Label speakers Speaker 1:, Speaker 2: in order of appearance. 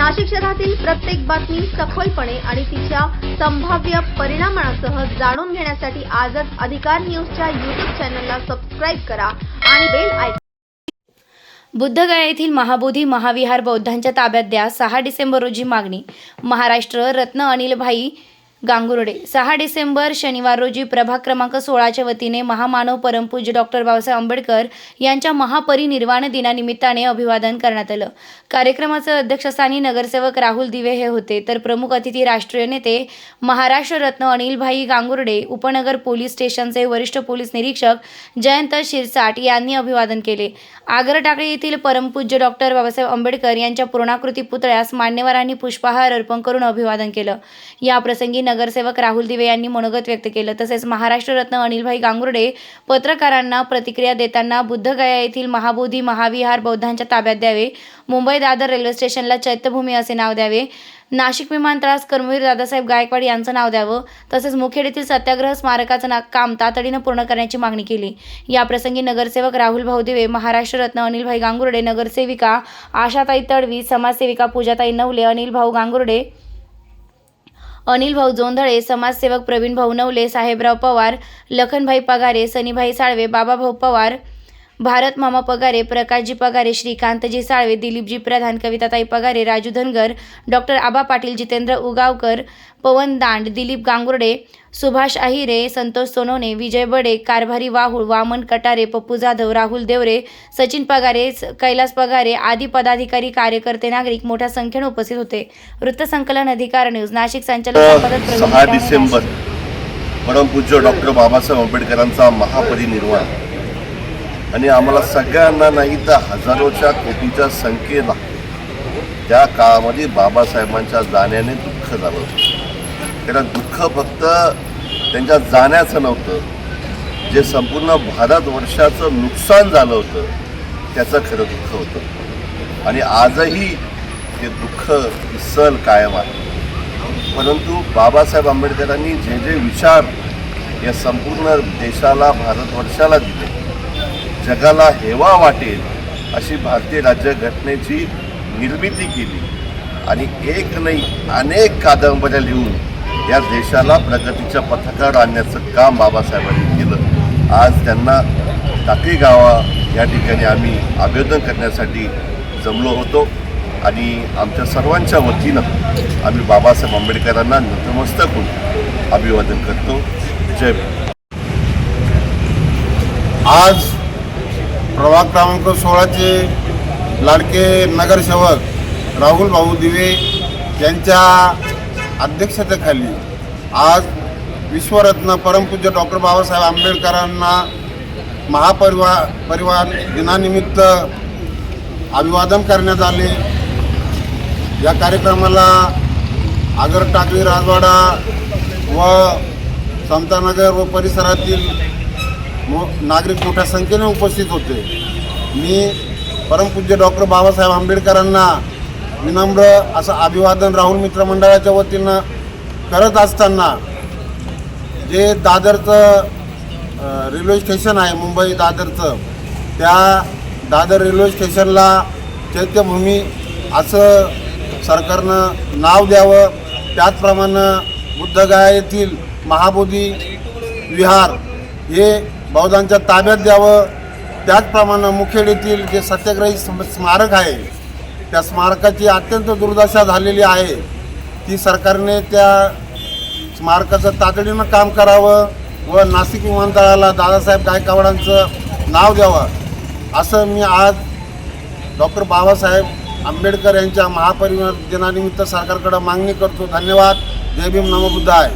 Speaker 1: नाशिक शहरातील प्रत्येक बातमी सखोलपणे आणि तिच्या संभाव्य परिणामांसह जाणून घेण्यासाठी आजच अधिकार न्यूजच्या YouTube चॅनलला सबस्क्राइब करा आणि बेल आयकॉन।
Speaker 2: बुद्धगया येथील महाबोधी महाविहार बौद्धांच्या ताब्यात द्या। 6 डिसेंबर रोजी मागणी। महाराष्ट्र रत्न अनिलभाई गांगुर्डे। 6 डिसेंबर शनिवार रोजी प्रभाग क्रमांक 16च्या वतीने महामानव परमपूज्य डॉक्टर बाबासाहेब आंबेडकर यांच्या महापरिनिर्वाण दिनानिमित्ताने अभिवादन करण्यात आलं। कार्यक्रमाचे अध्यक्षस्थानी नगरसेवक राहुल दिवे हे होते, तर प्रमुख अतिथी राष्ट्रीय नेते महाराष्ट्र रत्न अनिलभाई गांगुर्डे, उपनगर पोलीस स्टेशनचे वरिष्ठ पोलीस निरीक्षक जयंत शिरसाट यांनी अभिवादन केले। आगर टाकळी येथील परमपूज्य डॉक्टर बाबासाहेब आंबेडकर यांच्या पूर्णाकृती पुतळ्यास मान्यवरांनी पुष्पहार अर्पण करून अभिवादन केलं। या प्रसंगी नगरसेवक राहुल दिवे यांनी मनोगत व्यक्त केलं। तसेच महाराष्ट्र रत्न अनिलभाई गांगुर्डे पत्रकारांना प्रतिक्रिया देताना बुद्धगया येथील महाबोधी महाविहार बौद्धांच्या ताब्यात द्यावे, मुंबई दादर रेल्वे स्टेशनला चैत्यभूमी असे नाव द्यावे, नाशिक विमानतळास कर्मवीर दादासाहेब गायकवाड यांचं नाव द्यावं, तसेच मुखेड येथील सत्याग्रह स्मारकाचं काम तातडीनं पूर्ण करण्याची मागणी केली। या प्रसंगी नगरसेवक राहुल भाऊ दिवे, महाराष्ट्र रत्न अनिलभाई गांगुर्डे, नगरसेविका आशाताई तडवी, समाजसेविका पूजाताई नवले, अनिल भाऊ गांगुर्डे, अनिल भाऊ जोंधळे, समाजसेवक प्रवीण भाऊ नवले, साहेबराव पवार, लखनभाई पगारे, सनीभाई साळवे, बाबाभाऊ पवार, भारत मामा पगारे, प्रकाशजी पगारे, श्रीकांतजी साळवे, दिलीपजी प्रधान, कविताताई पगारे, राजू धनगर, डॉक्टर आबा पाटील, जितेंद्र उगावकर, पवन दांड, दिलीप गांगुर्डे, सुभाष आहिरे, संतोष सोनवणे, विजय बडे, कारभारी वाहुळ, वामन कटारे, पप्पू जाधव, राहुल देवरे, सचिन पगारे, कैलास पगारे आदी पदाधिकारी, कार्यकर्ते, नागरिक मोठ्या संख्येने उपस्थित होते। वृत्तसंकलन अधिकार न्यूज नाशिक संचालक
Speaker 3: 6 डिसेंबर परमपूज्य डॉक्टर बाबासाहेब आंबेडकरांचा महापरिनिर्वाण आणि आम्हाला सगळ्यांना नाही तर हजारोच्या कोटीच्या संख्येला त्या काळामध्ये बाबासाहेबांच्या जाण्याने दुःख झालं होतं। त्याला दुःख फक्त त्यांच्या जाण्याचं नव्हतं, जे संपूर्ण भारतवर्षाचं नुकसान झालं होतं त्याचं खरं दुःख होतं आणि आजही ते दुःख विसर कायम आहे। परंतु बाबासाहेब आंबेडकरांनी जे जे विचार या संपूर्ण देशाला भारतवर्षाला दिले, जगाला हेवा वाटेल अशी भारतीय राज्यघटनेची निर्मिती केली आणि एक नाही अनेक कादंबऱ्या लिहून या देशाला प्रगतीच्या पथकावर आणण्याचं काम बाबासाहेबांनी केलं। आज त्यांना टाकळी गावा या ठिकाणी आम्ही अभिवादन करण्यासाठी जमलो होतो आणि आमच्या सर्वांच्या वतीनं आम्ही बाबासाहेब आंबेडकरांना नतमस्तक होऊन अभिवादन करतो। जय भीम।
Speaker 4: आज प्रभाग क्रमांक 16चे लाडके नगरसेवक राहुल भाऊ दिवे यांच्या अध्यक्षतेखाली आज विश्वरत्न परमपूज्य डॉक्टर बाबासाहेब आंबेडकरांना महापरिनिर्वाण दिनानिमित्त अभिवादन करण्यात आले। या कार्यक्रमाला आगर टाकळी राजवाडा व समतानगर व परिसरातील नागरिक मोठ्या संख्येने उपस्थित होते। मी परमपूज्य डॉक्टर बाबासाहेब आंबेडकरांना विनम्र असं अभिवादन राहुल मित्र मंडळाच्या वतीनं करत असताना जे दादरचं रेल्वे स्टेशन आहे, मुंबई दादरचं, त्या दादर रेल्वे स्टेशनला चैत्यभूमी असं सरकारनं नाव द्यावं, त्याचप्रमाणे बुद्धगया येथील महाबोधी विहार हे बौद्धांच्या ताब्यात द्यावं, त्याचप्रमाणे मुखेड येथील जे सत्याग्रही स्मारक आहे त्या स्मारकाची अत्यंत दुर्दशा झालेली आहे, ती सरकारने त्या स्मारकाचं तातडीनं काम करावं व नाशिक विमानतळाला दादासाहेब गायकवाडांचं नाव द्यावं असं मी आज डॉक्टर बाबासाहेब आंबेडकर यांच्या महापरिनिर्वाण दिनानिमित्त सरकारकडे मागणी करतो। धन्यवाद। जय भीम, नमो बुद्धाय।